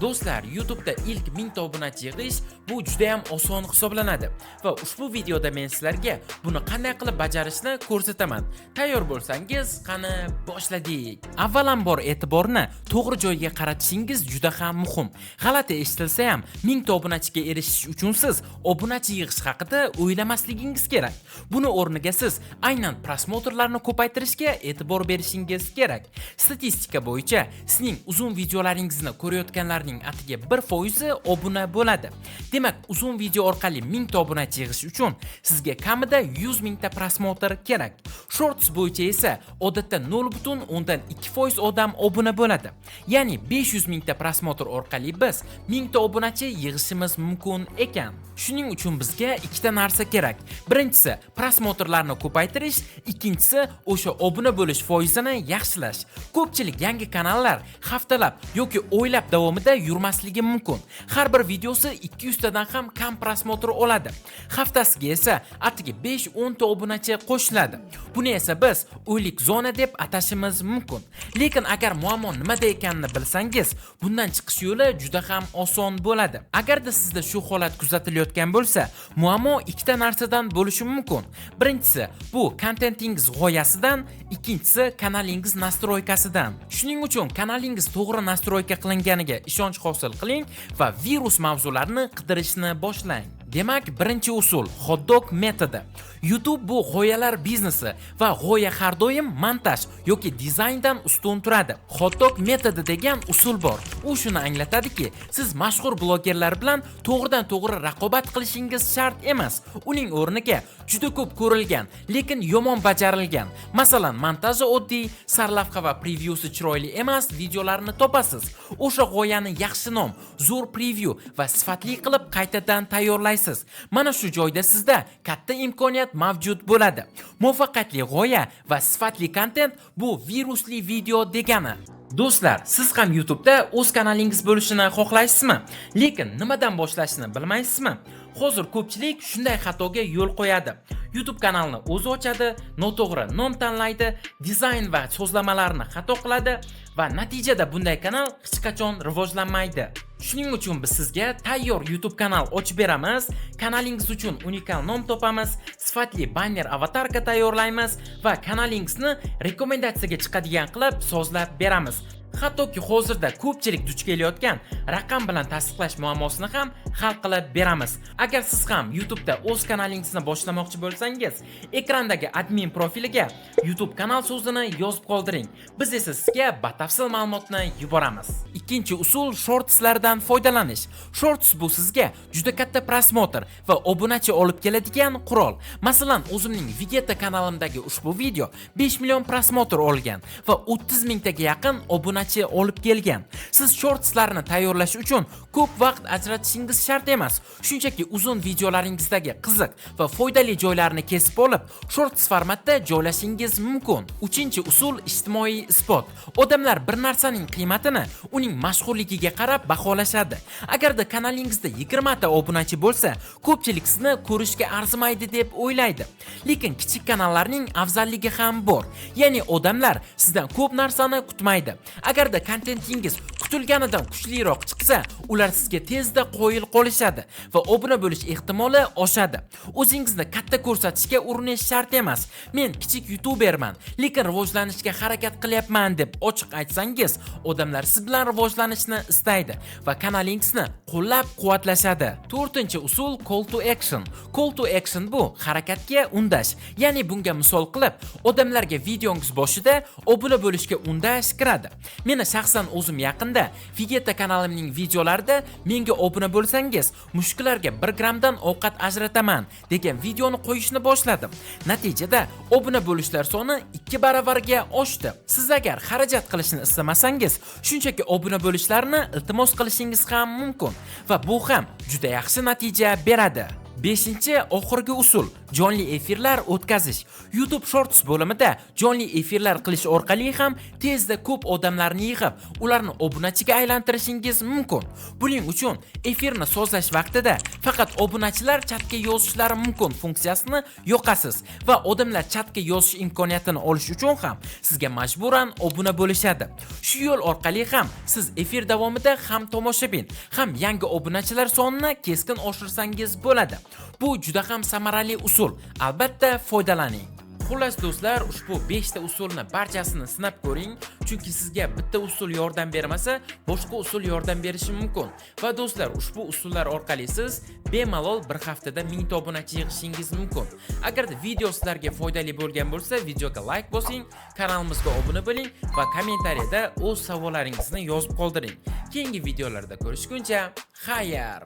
Do'stlar, YouTube'da ilk 1000 ta obunachi yig'ish bu juda ham oson hisoblanadi va ushbu videoda men sizlarga buni qanday qilib bajarishni ko'rsataman. Tayyor bo'lsangiz, qani boshladik. Avvalambor e'tiborni to'g'ri joyga qaratishingiz juda ham muhim. G'alati eshitilsa ham 1000 ta obunachiga erishish uchun siz obunachi yig'ish haqida o'ylamasligingiz kerak. Buni o'rniga siz aynan prosmotrlarni ko'paytirishga e'tibor berishingiz kerak. Statistika bo'yicha sizning uzun videolaringizni ko'rayotganlarning atiga 1% obuna bo'ladi. Demak, uzun video orqali 1000 ta obunachi yig'ish uchun sizga kamida 100 ming ta prosmotr kerak. Shorts bo'yicha esa odatda 0.2% odam obuna bo'ladi. Ya'ni 500 ming ta prosmotr orqali biz 1000 ta obunachi yig'ishimiz mumkin ekan. Shuning uchun bizga ikkita narsa kerak. Birinchisi prosmotrlarni ko'paytirish, ikkinchisi o'sha obuna bo'lish foizini yaxshilash. Ko'pchilik yangi kanallar haftalab yoki oylab davomida yurmasligi mumkin. Har bir videosi 200 tadan ham kam prosmotr oladi. Haftasiga esa atiga 5-10 ta obunachi qo'shiladi. Buni esa biz o'ylik zona deb atashimiz mumkin. Lekin agar muammo nimada ekanini bilsangiz, bundan chiqish yo'li juda ham oson bo'ladi. Agarda sizda shu holat kuzatilayotgan bo'lsa, muammo ikkita narsadan bo'lishi mumkin. Birinchisi, bu kontentingiz g'oyasidan, ikkinchisi kanalingiz nastroykasidan. Shuning uchun kanalingiz to'g'ri nastroyka qilinganiga ishonch hosil qiling va virus mavzularini qidirishni boshlang. Demak, birinchi usul hot dog metodi. YouTube bu g'oyalar biznesi va g'oya har doim montaj yoki dizayndan ustun turadi. Hot dog metodi degan usul bor. U shuni anglatadiki, siz mashhur blogerlar bilan to'g'ridan-to'g'ri raqobat qilishingiz shart emas. Uning o'rniga juda ko'p ko'rilgan, lekin yomon bajarilgan, masalan, montaji oddiy, sarlavha va prevyusi chiroyli emas videolarni topasiz. O'sha g'oyani yaxshi nom, zo'r preview va sifatli qilib qaytadan tayyorlaysiz. Mana shu joyda sizda katta imkoniyat mavjud bo'ladi. Muvaffaqiyatli g'oya va sifatli kontent bu virusli video degani. Do'stlar, siz ham YouTube'da o'z kanalingiz bo'lishini xohlaysizmi? Lekin nimadan boshlashni bilmaysizmi? Hozir ko'pchilik shunday xatoga yo'l qo'yadi. YouTube kanalni o'zi ochadi, noto'g'ri nom tanlaydi, dizayn va so'zlamalarni xato qiladi va natijada bunday kanal hech qachon rivojlanmaydi. Shuning uchun biz sizga tayyor YouTube kanal ochib beramiz, kanalingiz uchun unikal nom topamiz, sifatli banner avatarka tayyorlaymiz va kanalingizni rekomendatsiyaga chiqadigan qilib sozlab beramiz. Hattoki hozirda ko'pchilik duch kelayotgan raqam bilan tasdiqlash muammosini ham hal qilib beramiz. Agar siz ham YouTube'da o'z kanalingizni boshlamoqchi bo'lsangiz, ekrandagi admin profiliga YouTube kanal so'zini yozib qoldiring. Biz esa sizga batafsil ma'lumotni yuboramiz. Ikkinchi usul shortslardan foydalanish. Shorts bu sizga juda katta prosmotr va obunachi olib keladigan qurol. Masalan, o'zimning Vegeta kanalimdagi ushbu video 5 million prosmotr olgan va 30 mingtaga yaqin obunachi olib kelgan. Siz shortslarni tayyorlash uchun ko'p vaqt ajratishingiz shart emas. Shunchaki uzun videolaringizdagi qiziq va foydali joylarni kesib olib, shorts formatda joylashingiz mumkin. Uchinchi usul ijtimoiy isbot. Odamlar bir narsaning qiymatini uning mashhurligiga qarab baholashadi. Agarda kanalingizda 20 ta obunachi bo'lsa, ko'pchilik sizni ko'rishga arzimaydi deb o'ylaydi. Lekin kichik kanallarning afzalligi ham bor. Ya'ni odamlar sizdan ko'p narsani kutmaydi. Agarda kontentingiz kutilganidan kuchliroq chiqsa, ular sizga tezda qo'yil qolishadi va obuna bo'lish ehtimoli oshadi. O'zingizni katta ko'rsatishga urinish shart emas. Men kichik YouTuberman, lekin rivojlanishga harakat qilyapman deb ochiq aytsangiz, odamlar siz bilan rivojlanishni istaydi va kanalingizni qo'llab-quvvatlashadi. To'rtinchi usul call to action. Call to action bu harakatga undash. Ya'ni bunga misol qilib, odamlarga videongiz boshida obuna bo'lishga undash kiradi. Meni shaxsan o'zim yaqinda Vegeta kanalimning videolarida menga obuna bo'lsangiz, mushuklarga 1 grammdan ovqat ajrataman degan videoni qo'yishni boshladim. Natijada obuna bo'lishlar soni 2 baravarga oshdi. Siz agar xarajat qilishni istamasangiz, shunchaki obuna bo'lishlarni iltimos qilishingiz ham mumkin va bu ham juda yaxshi natija beradi. Beshinchi oxirgi usul jonli efirlar o'tkazish. YouTube Shorts bo'limida jonli efirlar qilish orqali ham tezda ko'p odamlarni yig'ib, ularni obunachiga aylantirishingiz mumkin. Buning uchun efirni sozlash vaqtida faqat obunachilar chatga yozishlari mumkin funksiyasini yoqasiz va odamlar chatga yozish imkoniyatini olish uchun ham sizga majburan obuna bo'lishadi. Shu yo'l orqali ham siz efir davomida ham tomoshabin, ham yangi obunachilar sonini keskin oshirsangiz bo'ladi. Bu juda ham samarali usul. Albatta foydalaning. Xullas do'stlar, ushbu 5 ta usulni barchasini sinab ko'ring, chunki sizga bitta usul yordam bermasa, boshqa usul yordam berishi mumkin. Va do'stlar, ushbu usullar orqali siz bemalol bir haftada 1000 ta obunachi yig'ishingiz mumkin. Agar video sizlarga foydali bo'lgan bo'lsa, videoga like bosing, kanalimizga obuna bo'ling va kommentariyada o'z savollaringizni yozib qoldiring. Keyingi videolarda ko'rishguncha, xayr.